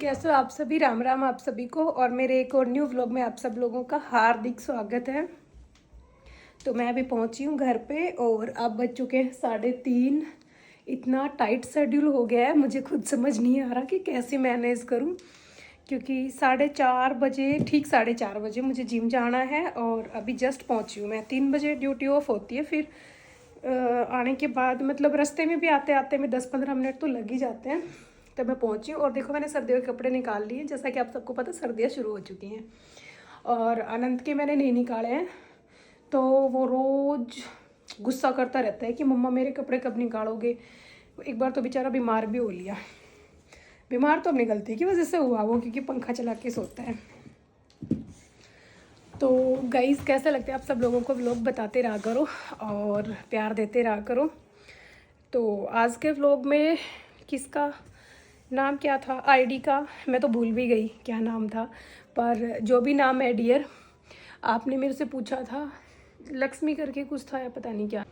कैसे हो आप सभी। राम राम आप सभी को, और मेरे एक और न्यू व्लॉग में आप सब लोगों का हार्दिक स्वागत है। तो मैं अभी पहुंची हूँ घर पे और अब बज चुके हैं 3:30। इतना टाइट शेड्यूल हो गया है, मुझे खुद समझ नहीं आ रहा कि कैसे मैनेज करूँ, क्योंकि 4:30 बजे, ठीक 4:30 बजे मुझे जिम जाना है और अभी जस्ट पहुँची हूँ मैं। 3 बजे ड्यूटी ऑफ होती है, फिर आने के बाद मतलब रास्ते में भी आते आते में 10-15 मिनट तो लग ही जाते हैं। तब मैं पहुंची और देखो मैंने सर्दियों के कपड़े निकाल लिए। जैसा कि आप सबको पता, सर्दियाँ शुरू हो चुकी हैं और अनंत के मैंने नहीं निकाले हैं। तो वो रोज़ गुस्सा करता रहता है कि मम्मा मेरे कपड़े कब निकालोगे। एक बार तो बेचारा बीमार भी हो लिया। बीमार तो अपनी गलती की वजह से हुआ वो, क्योंकि पंखा चला के सोता है। तो गाइस, कैसे लगते हैं आप सब लोगों को व्लॉग, बताते रहा करो और प्यार देते रहा करो। तो आज के व्लॉग में किसका नाम क्या था, आईडी का मैं तो भूल भी गई क्या नाम था, पर जो भी नाम है डियर, आपने मेरे से पूछा था, लक्ष्मी करके कुछ था या पता नहीं क्या।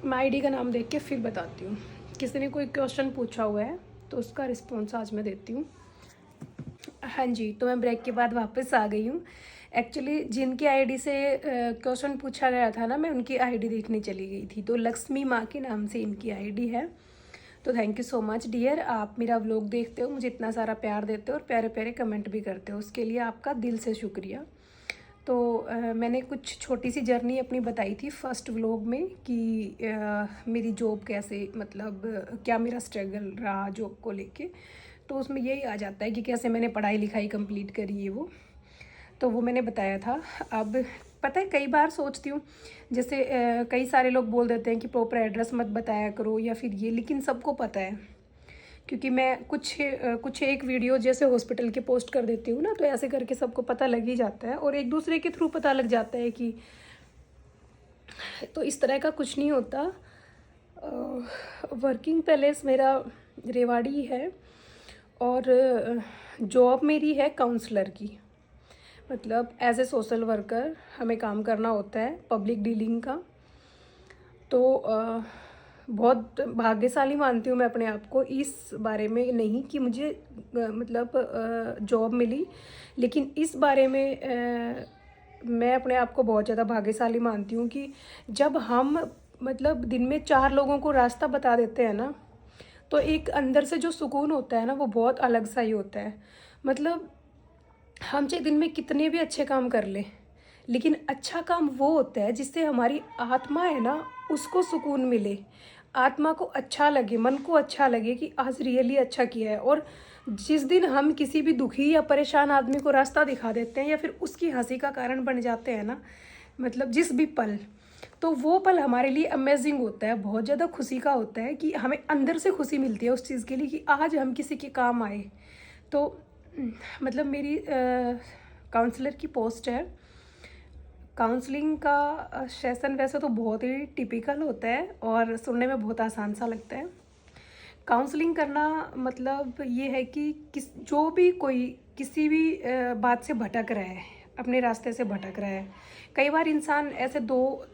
मैं आईडी का नाम देख के फिर बताती हूँ। किसी ने कोई क्वेश्चन पूछा हुआ है तो उसका रिस्पॉन्स आज मैं देती हूँ। हाँ जी, तो मैं ब्रेक के बाद वापस आ गई हूँ। एक्चुअली जिनकी आईडी से क्वेश्चन पूछा गया था ना, मैं उनकी आईडी देखने चली गई थी। तो लक्ष्मी माँ के नाम से इनकी आईडी है। तो thank you so much dear, आप मेरा व्लॉग देखते हो, मुझे इतना सारा प्यार देते हो और प्यारे प्यारे कमेंट भी करते हो, उसके लिए आपका दिल से शुक्रिया। तो मैंने कुछ छोटी सी जर्नी अपनी बताई थी फर्स्ट व्लॉग में कि मेरी जॉब कैसे, मतलब क्या मेरा स्ट्रगल रहा जॉब को लेके। तो उसमें यही आ जाता है कि कैसे मैंने पढ़ाई लिखाई कंप्लीट करी है वो, तो वो मैंने बताया था। अब पता है, कई बार सोचती हूँ, जैसे कई सारे लोग बोल देते हैं कि प्रॉपर एड्रेस मत बताया करो या फिर ये, लेकिन सबको पता है, क्योंकि मैं कुछ एक वीडियो जैसे हॉस्पिटल के पोस्ट कर देती हूँ ना, तो ऐसे करके सबको पता लग ही जाता है और एक दूसरे के थ्रू पता लग जाता है कि, तो इस तरह का कुछ नहीं होता। वर्किंग पैलेस मेरा रेवाड़ी है और जॉब मेरी है काउंसलर की, मतलब एज ए सोशल वर्कर हमें काम करना होता है पब्लिक डीलिंग का। तो बहुत भाग्यशाली मानती हूँ मैं अपने आप को इस बारे में, नहीं कि मुझे मतलब जॉब मिली, लेकिन इस बारे में मैं अपने आप को बहुत ज़्यादा भाग्यशाली मानती हूँ कि जब हम मतलब दिन में 4 लोगों को रास्ता बता देते हैं ना, तो एक अंदर से जो सुकून होता है ना, वो बहुत अलग सा ही होता है। मतलब हम चाहे दिन में कितने भी अच्छे काम कर ले, लेकिन अच्छा काम वो होता है जिससे हमारी आत्मा है ना, उसको सुकून मिले, आत्मा को अच्छा लगे, मन को अच्छा लगे कि आज रियली अच्छा किया है। और जिस दिन हम किसी भी दुखी या परेशान आदमी को रास्ता दिखा देते हैं या फिर उसकी हंसी का कारण बन जाते हैं ना, मतलब जिस भी पल, तो वो पल हमारे लिए अमेजिंग होता है, बहुत ज़्यादा खुशी का होता है कि हमें अंदर से खुशी मिलती है उस चीज़ के लिए कि आज हम किसी के काम आए। तो मतलब मेरी काउंसलर की पोस्ट है। काउंसलिंग का सेशन वैसे तो बहुत ही टिपिकल होता है और सुनने में बहुत आसान सा लगता है। काउंसलिंग करना मतलब ये है कि जो भी कोई किसी भी बात से भटक रहा है, अपने रास्ते से भटक रहा है। कई बार इंसान ऐसे दो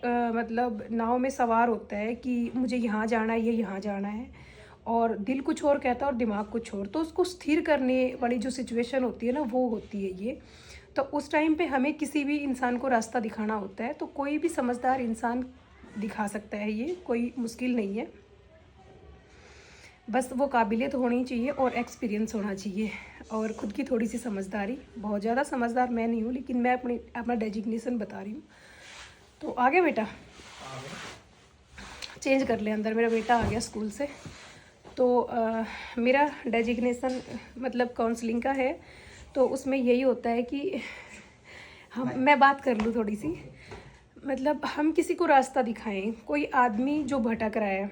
मतलब नाव में सवार होता है कि मुझे यहाँ जाना है, ये यहाँ जाना है, और दिल कुछ और कहता है और दिमाग कुछ और। तो उसको स्थिर करने वाली जो सिचुएशन होती है ना, वो होती है ये। तो उस टाइम पे हमें किसी भी इंसान को रास्ता दिखाना होता है, तो कोई भी समझदार इंसान दिखा सकता है, ये कोई मुश्किल नहीं है। बस वो काबिलियत होनी चाहिए और एक्सपीरियंस होना चाहिए और ख़ुद की थोड़ी सी समझदारी। बहुत ज़्यादा समझदार मैं नहीं हूँ, लेकिन मैं अपना डेजिग्नेशन बता रही हूँ। तो आ गया बेटा, चेंज कर ले अंदर, मेरा बेटा आ गया स्कूल से। तो मेरा डेजिग्नेशन मतलब काउंसलिंग का है। तो उसमें यही होता है कि मैं बात कर लूँ थोड़ी सी, मतलब हम किसी को रास्ता दिखाएं, कोई आदमी जो भटक रहा है,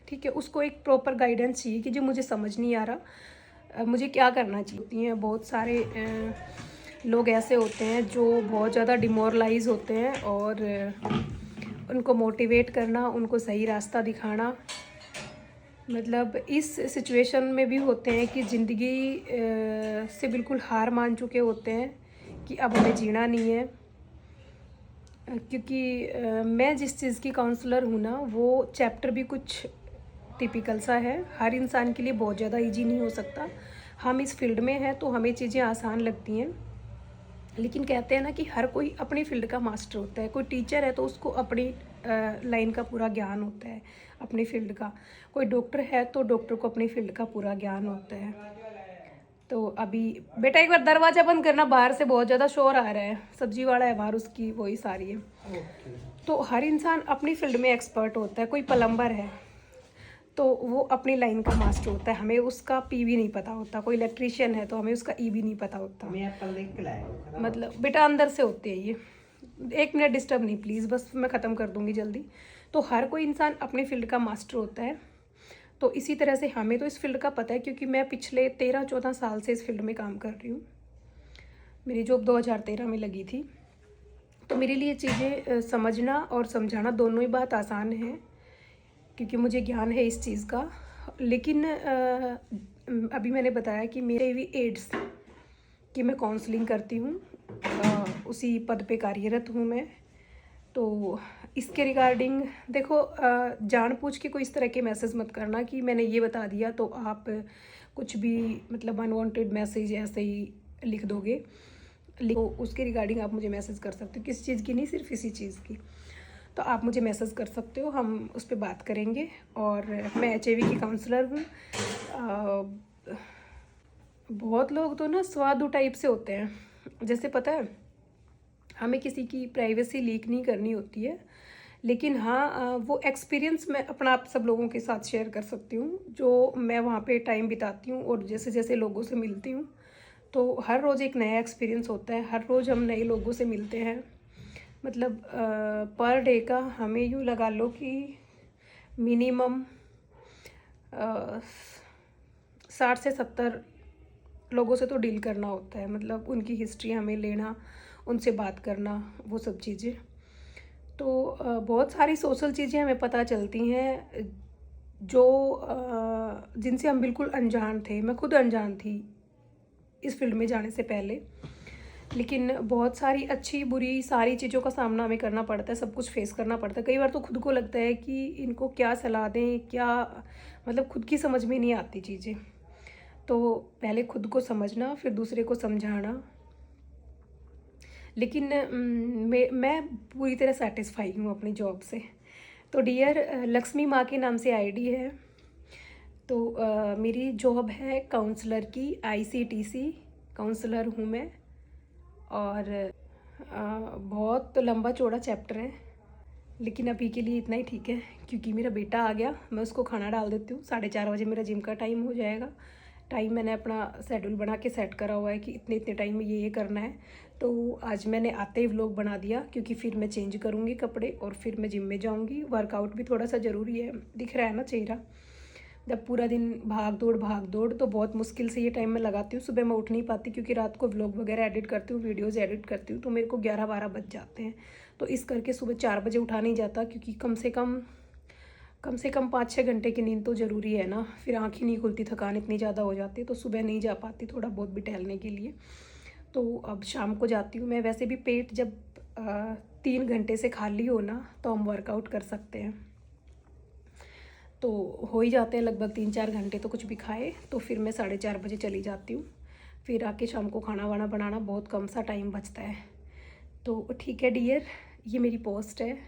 ठीक है, उसको एक प्रॉपर गाइडेंस चाहिए कि जो मुझे समझ नहीं आ रहा, मुझे क्या करना चाहिए। बहुत सारे लोग ऐसे होते हैं जो बहुत ज़्यादा डिमोरलाइज होते हैं और उनको मोटिवेट करना, उनको सही रास्ता दिखाना, मतलब इस सिचुएशन में भी होते हैं कि ज़िंदगी से बिल्कुल हार मान चुके होते हैं कि अब हमें जीना नहीं है। क्योंकि मैं जिस चीज़ की काउंसलर हूँ ना, वो चैप्टर भी कुछ टिपिकल सा है, हर इंसान के लिए बहुत ज़्यादा इजी नहीं हो सकता। हम इस फील्ड में हैं तो हमें चीज़ें आसान लगती हैं, लेकिन कहते हैं ना कि हर कोई अपनी फील्ड का मास्टर होता है। कोई टीचर है तो उसको अपनी लाइन का पूरा ज्ञान होता है, अपनी फील्ड का। कोई डॉक्टर है तो डॉक्टर को अपनी फील्ड का पूरा ज्ञान होता है। तो अभी बेटा एक बार दरवाज़ा बंद करना, बाहर से बहुत ज़्यादा शोर आ रहा है, सब्जी वाला है बाहर, उसकी वॉइस आ रही है। तो हर इंसान अपनी फील्ड में एक्सपर्ट होता है। कोई प्लम्बर है तो वो अपनी लाइन का मास्टर होता है, हमें उसका पी भी नहीं पता होता। कोई इलेक्ट्रीशियन है तो हमें उसका ई भी नहीं पता होता। मतलब बेटा अंदर से होते हैं ये। 1 मिनट डिस्टर्ब नहीं प्लीज़, बस मैं ख़त्म कर दूँगी जल्दी। तो हर कोई इंसान अपनी फील्ड का मास्टर होता है। तो इसी तरह से हमें तो इस फील्ड का पता है, क्योंकि मैं पिछले 13-14 साल से इस फील्ड में काम कर रही हूँ। मेरी जॉब 2013 में लगी थी। तो मेरे लिए चीज़ें समझना और समझाना दोनों ही बात आसान है, क्योंकि मुझे ज्ञान है इस चीज़ का। लेकिन अभी मैंने बताया कि मेरे भी एड्स कि मैं काउंसलिंग करती हूँ, उसी पद पे कार्यरत हूँ मैं। तो इसके रिगार्डिंग देखो, जानबूझ के कोई इस तरह के मैसेज मत करना कि मैंने ये बता दिया तो आप कुछ भी मतलब अनवांटेड मैसेज ऐसे ही लिख दोगे। तो उसके रिगार्डिंग आप मुझे मैसेज कर सकते हो, किस चीज़ की नहीं, सिर्फ इसी चीज़ की। तो आप मुझे मैसेज कर सकते हो, हम उस पर बात करेंगे। और मैं HIV की काउंसलर हूँ। बहुत लोग तो ना स्वादु टाइप से होते हैं, जैसे पता है हमें किसी की प्राइवेसी लीक नहीं करनी होती है, लेकिन हाँ वो एक्सपीरियंस मैं अपना आप सब लोगों के साथ शेयर कर सकती हूँ, जो मैं वहाँ पे टाइम बिताती हूँ और जैसे जैसे लोगों से मिलती हूँ। तो हर रोज़ एक नया एक्सपीरियंस होता है, हर रोज़ हम नए लोगों से मिलते हैं। मतलब पर डे का हमें यूँ लगा लो कि मिनिमम 60 से 70 लोगों से तो डील करना होता है। मतलब उनकी हिस्ट्री हमें लेना, उनसे बात करना, वो सब चीज़ें। तो बहुत सारी सोशल चीज़ें हमें पता चलती हैं जो जिनसे हम बिल्कुल अनजान थे। मैं खुद अनजान थी इस फील्ड में जाने से पहले, लेकिन बहुत सारी अच्छी बुरी सारी चीज़ों का सामना हमें करना पड़ता है, सब कुछ फेस करना पड़ता है। कई बार तो खुद को लगता है कि इनको क्या सलाह दें, क्या मतलब खुद की समझ में नहीं आती चीज़ें। तो पहले खुद को समझना, फिर दूसरे को समझाना। लेकिन मैं पूरी तरह सेटिस्फाई हूँ अपनी जॉब से। तो डियर लक्ष्मी माँ के नाम से आईडी है। तो मेरी जॉब है काउंसलर की, ICTC काउंसलर हूँ मैं। और बहुत लंबा चौड़ा चैप्टर है, लेकिन अभी के लिए इतना ही ठीक है, क्योंकि मेरा बेटा आ गया। मैं उसको खाना डाल देती हूँ, 4:30 बजे मेरा जिम का टाइम हो जाएगा। टाइम मैंने अपना शेड्यूल बना के सेट करा हुआ है कि इतने इतने टाइम में ये करना है। तो आज मैंने आते ही व्लॉग बना दिया, क्योंकि फिर मैं चेंज करूँगी कपड़े और फिर मैं जिम में जाऊँगी। वर्कआउट भी थोड़ा सा ज़रूरी है, दिख रहा है ना चेहरा। जब पूरा दिन भाग दौड़ तो बहुत मुश्किल से ये टाइम मैं लगाती हूँ। सुबह मैं उठ नहीं पाती, क्योंकि रात को व्लॉग वगैरह एडिट करती हूँ, वीडियोज़ एडिट करती हूँ, तो मेरे को 11-12 बज जाते हैं। तो इस करके सुबह 4 बजे उठा नहीं जाता, क्योंकि कम से कम 5-6 घंटे की नींद तो ज़रूरी है ना। फिर आँख ही नहीं खुलती, थकान इतनी ज़्यादा हो जाती है, तो सुबह नहीं जा पाती थोड़ा बहुत भी टहलने के लिए। तो अब शाम को जाती हूँ मैं। वैसे भी पेट जब 3 घंटे से खाली हो ना, तो हम वर्कआउट कर सकते हैं। तो हो ही जाते हैं लगभग 3-4 घंटे, तो कुछ भी खाए तो फिर मैं 4:30 बजे चली जाती हूँ। फिर आके शाम को खाना वाना बनाना बहुत कम सा टाइम बचता है। तो ठीक है डियर, ये मेरी पोस्ट है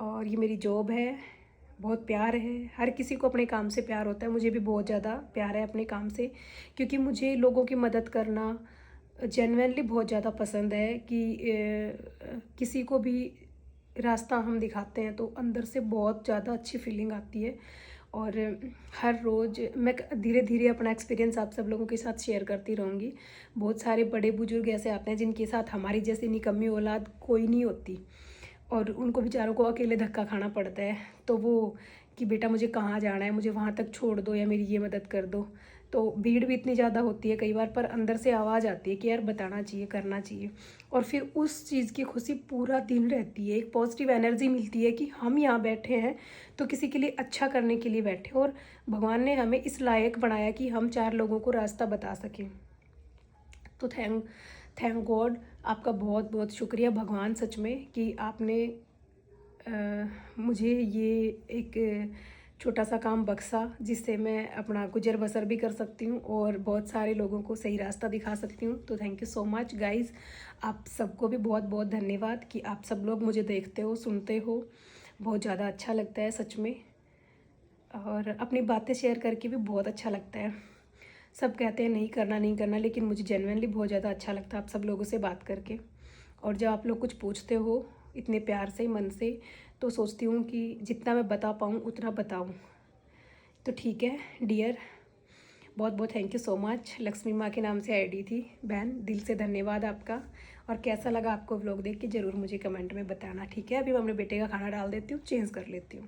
और ये मेरी जॉब है। बहुत प्यार है, हर किसी को अपने काम से प्यार होता है। मुझे भी बहुत ज़्यादा प्यार है अपने काम से, क्योंकि मुझे लोगों की मदद करना जेन्युइनली बहुत ज़्यादा पसंद है। कि किसी को भी रास्ता हम दिखाते हैं तो अंदर से बहुत ज़्यादा अच्छी फीलिंग आती है। और हर रोज़ मैं धीरे धीरे अपना एक्सपीरियंस आप सब लोगों के साथ शेयर करती रहूँगी। बहुत सारे बड़े बुजुर्ग ऐसे आते हैं जिनके साथ हमारी जैसी निकम्मी औलाद कोई नहीं होती, और उनको बेचारों को अकेले धक्का खाना पड़ता है। तो वो कि बेटा मुझे कहाँ जाना है, मुझे वहाँ तक छोड़ दो या मेरी ये मदद कर दो। तो भीड़ भी इतनी ज़्यादा होती है कई बार, पर अंदर से आवाज़ आती है कि यार बताना चाहिए, करना चाहिए। और फिर उस चीज़ की खुशी पूरा दिन रहती है, एक पॉजिटिव एनर्जी मिलती है कि हम यहाँ बैठे हैं तो किसी के लिए अच्छा करने के लिए बैठे, और भगवान ने हमें इस लायक बनाया कि हम 4 लोगों को रास्ता बता सकें। तो थैंक गॉड, आपका बहुत बहुत शुक्रिया भगवान सच में, कि आपने मुझे ये एक छोटा सा काम बक्सा, जिससे मैं अपना गुजर बसर भी कर सकती हूँ और बहुत सारे लोगों को सही रास्ता दिखा सकती हूँ। तो thank you so much guys, आप सबको भी बहुत बहुत धन्यवाद कि आप सब लोग मुझे देखते हो, सुनते हो। बहुत ज़्यादा अच्छा लगता है सच में, और अपनी बातें शेयर करके भी बहुत अच्छा लगता है। सब कहते हैं नहीं करना नहीं करना, लेकिन मुझे जेन्युइनली बहुत ज़्यादा अच्छा लगता है आप सब लोगों से बात करके। और जब आप लोग कुछ पूछते हो इतने प्यार से, मन से, तो सोचती हूँ कि जितना मैं बता पाऊँ उतना बताऊँ। तो ठीक है डियर, बहुत बहुत thank you so much. Lakshmi माँ के नाम से आईडी थी बहन, दिल से धन्यवाद आपका। और कैसा लगा आपको व्लॉग देख के ज़रूर मुझे कमेंट में बताना, ठीक है। अभी मैं अपने बेटे का खाना डाल देती हूँ, चेंज कर लेती हूँ।